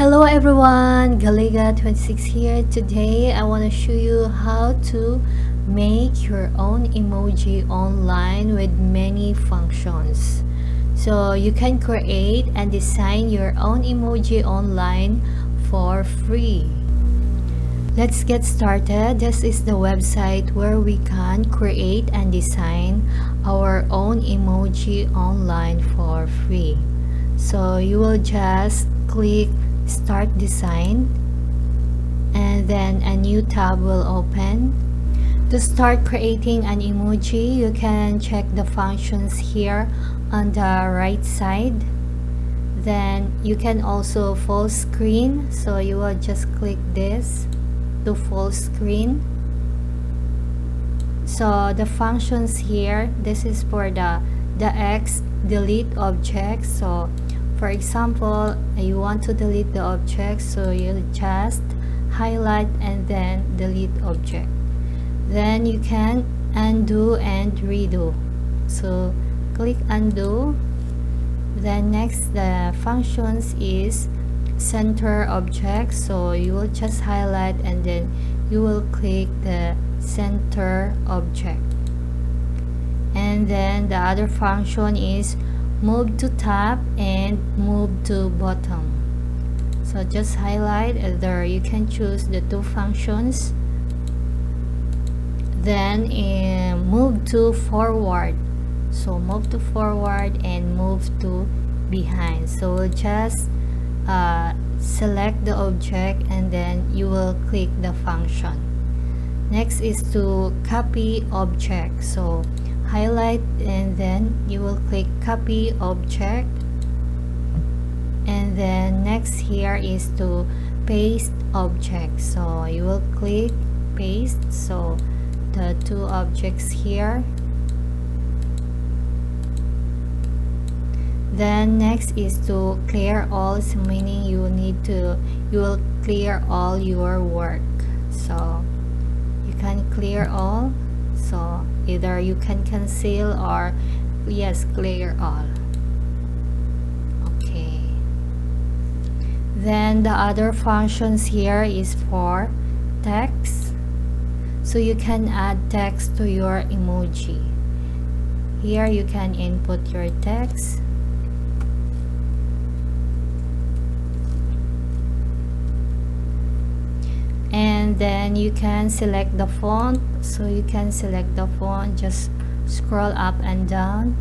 Hello everyone, Galiga26 here. Today I want to show you how to make your own emoji online with many functions. So you can create and design your own emoji online for free. Let's get started. This is the website where we can create and design our own emoji online for free. So you will just click Start Design and then a new tab will open. To start creating an emoji, you can check the functions here on the right side. Then you can also full screen, so you will just click this to full screen. So the functions here, this is for the X delete object. So for example, you want to delete the object, so you just highlight and then delete object. Then you can undo and redo, so click undo. Then next, the functions is center object, so you will just highlight and then you will click the center object. And then the other function is move to top and move to bottom, so just highlight either you can choose the two functions. Then move to forward, so move to forward and move to behind. So we'll just select the object and then you will click the function. Next is to copy object, so highlight and then you will click copy object. And then next here is to paste object, so you will click paste, so the two objects here. Then next is to clear all, so meaning you will clear all your work, so you can clear all. So either you can cancel or yes, clear all. Okay. Then the other functions here is for text, so you can add text to your emoji. Here you can input your text. And then you can select the font, so you can select the font, just scroll up and down.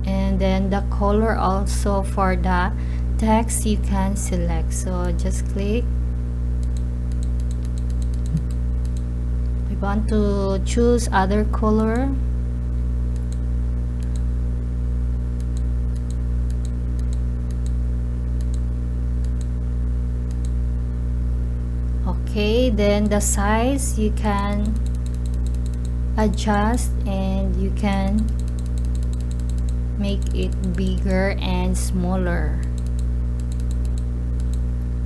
And then the color also for the text you can select, so just click. We want to choose other color, okay. Then the size you can adjust and you can make it bigger and smaller.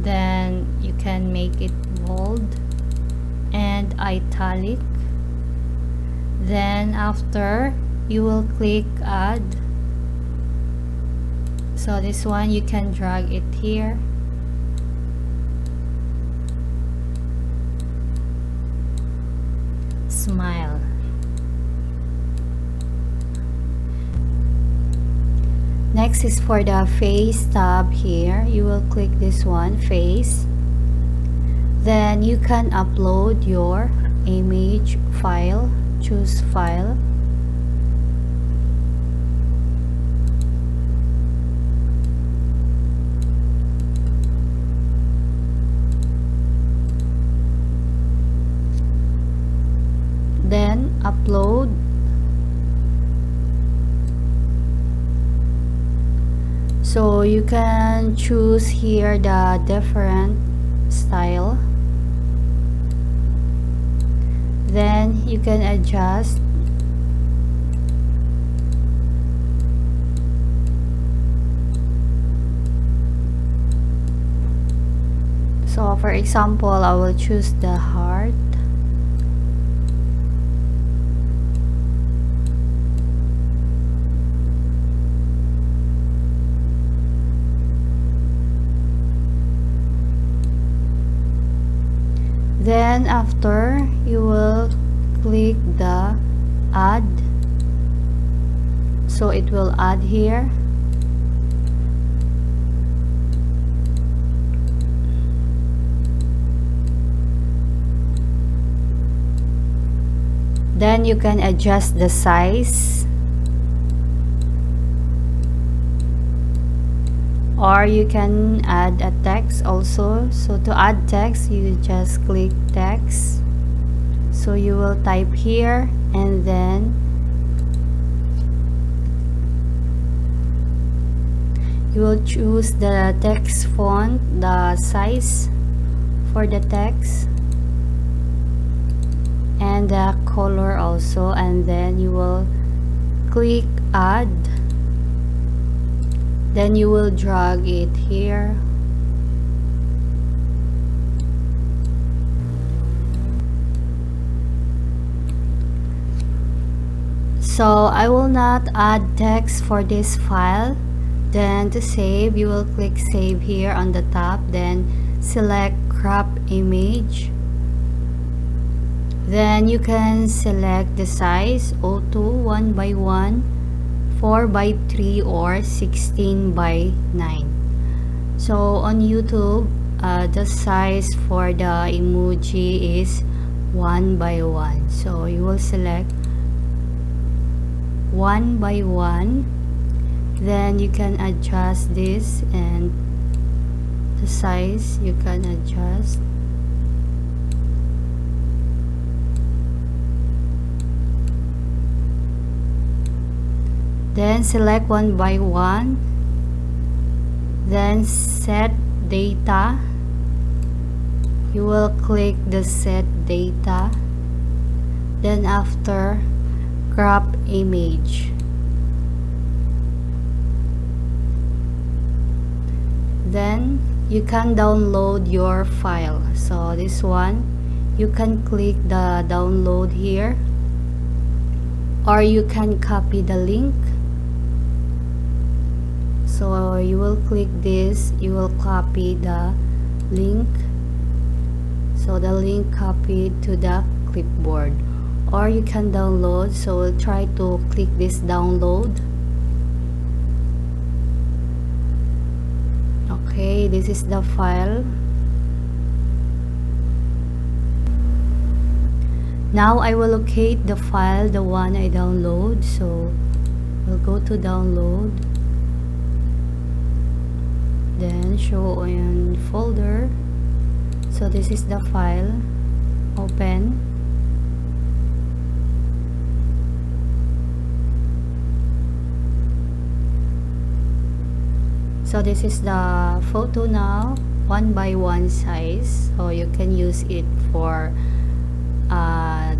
Then you can make it bold and italic. Then after you will click add, so this one you can drag it here. Smile. Next is for the face tab here. You will click this one, face. Then you can upload your image file. Choose file. Then upload. So you can choose here the different style. Then you can adjust. So for example, I will choose the heart. Then after, you will click the add, so it will add here. Then you can adjust the size, or you can add a text also. So to add text, you just click text, so you will type here, and then you will choose the text font, the size for the text, and the color also, and then you will click add. Then you will drag it here. So I will not add text for this file. Then to save, you will click save here on the top, then select crop image. Then you can select the size 02, 1 by 1, 4 by 3, or 16 by 9. So on YouTube, the size for the emoji is 1 by 1. So you will select 1 by 1. Then you can adjust this, and the size you can adjust. Then select 1 by 1. Then set data. You will click the set data. Then after, crop image. Then you can download your file. So this one, you can click the download here, or you can copy the link. So you will click this, you will copy the link, so the link copied to the clipboard, or you can download. So we'll try to click this download. Okay, this is the file. Now I will locate the file, the one I download. So we'll go to download, then show in folder. So this is the file. Open. So this is the photo now, 1 by 1 size. So you can use it for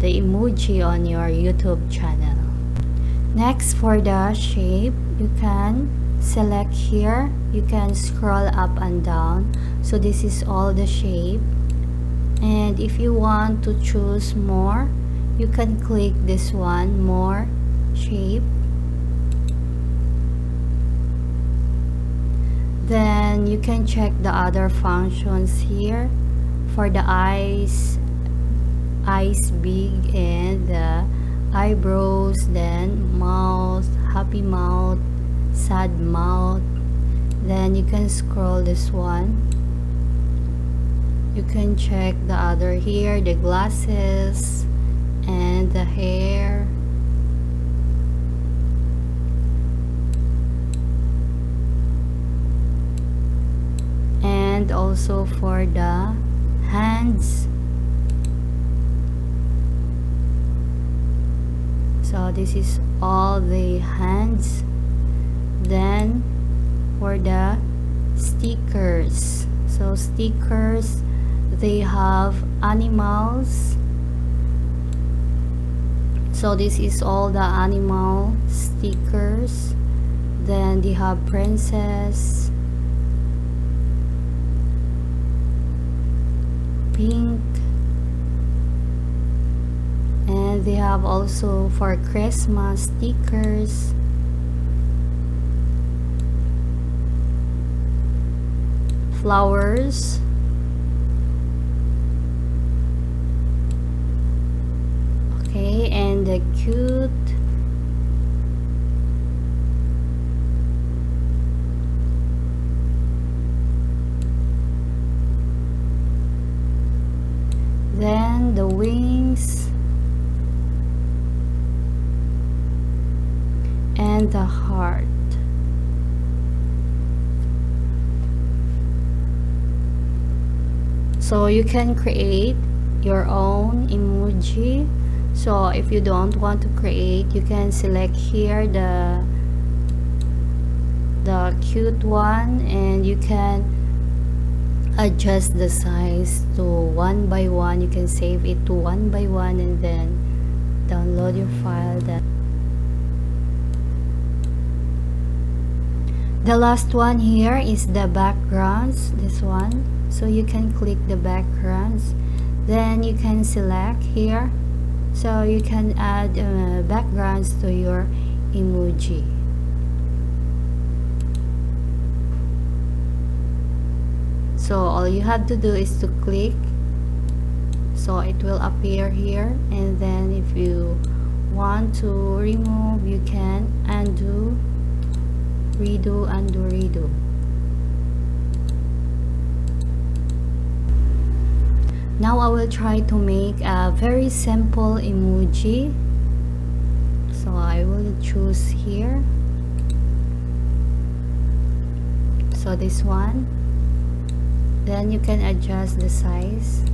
the emoji on your YouTube channel. Next, for the shape, you can select here. You can scroll up and down. So this is all the shape. And if you want to choose more, you can click this one, more shape. Then you can check the other functions here for the eyes big, and the eyebrows, then mouth, happy mouth, sad mouth. Then you can scroll this one. You can check the other here, the glasses and the hair. And also for the hands. So this is all the hands. Then for the stickers, so stickers, they have animals. So this is all the animal stickers. Then they have princess, pink, and they have also for Christmas stickers. Flowers, Okay, and the cute. Then the wings and the heart. So you can create your own emoji. So if you don't want to create, you can select here the cute one, and you can adjust the size to 1 by 1. You can save it to 1 by 1 and then download your file. The last one here is the backgrounds, this one. So you can click the backgrounds, then you can select here, so you can add backgrounds to your emoji. So all you have to do is to click, so it will appear here, and then if you want to remove, you can undo, redo, undo, redo. Now I will try to make a very simple emoji. So I will choose here, so this one, then you can adjust the size,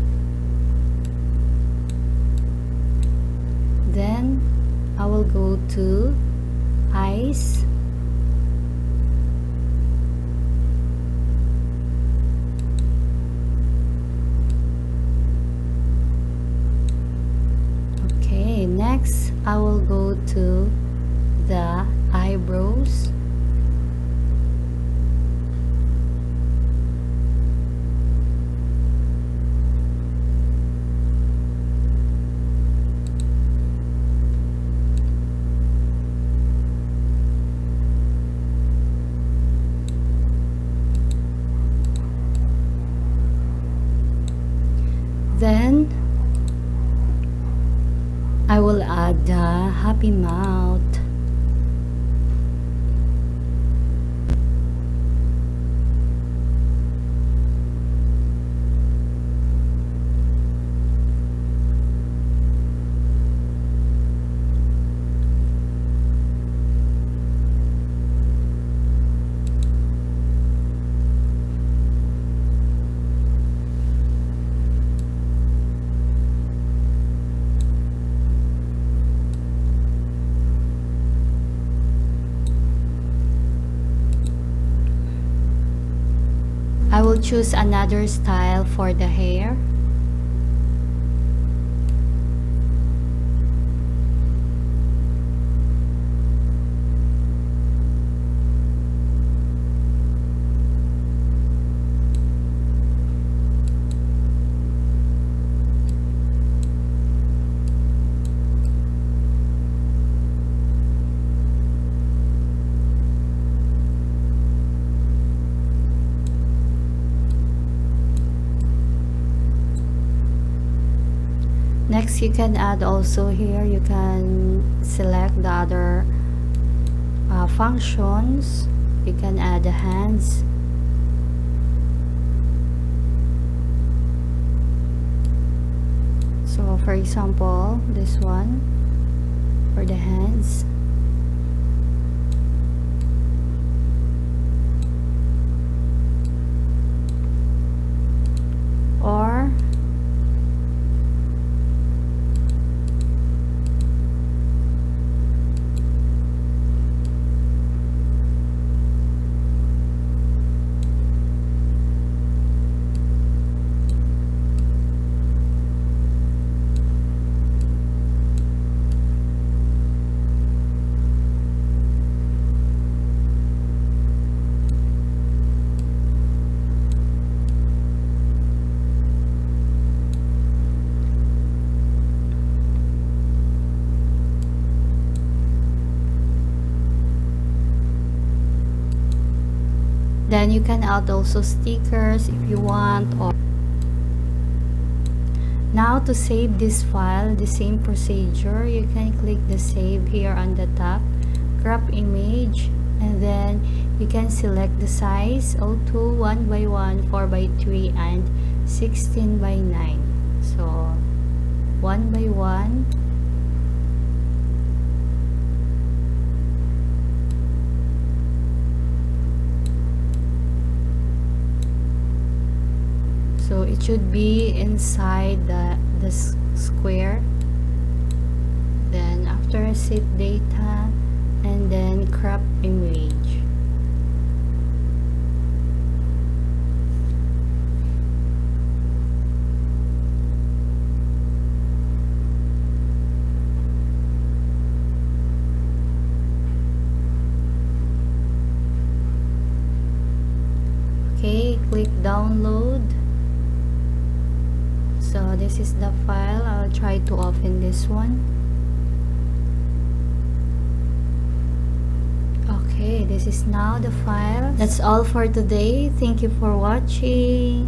then I will go to eyes, okay. Next I will go to the eyebrows, then I will add the happy mouth. I will choose another style for the hair. Next, you can add also here, you can select the other functions. You can add the hands, so for example this one for the hands. Or then you can add also stickers if you want, or Now to save this file, the same procedure, you can click the save here on the top, crop image, and then you can select the size 02, 1 by 1, 4 by 3, and 16 by 9. So 1 by 1, so it should be inside the square. Then after set data, and then crop image. Okay, click download. So this is the file. I'll try to open this one. Okay, this is now the file. That's all for today. Thank you for watching.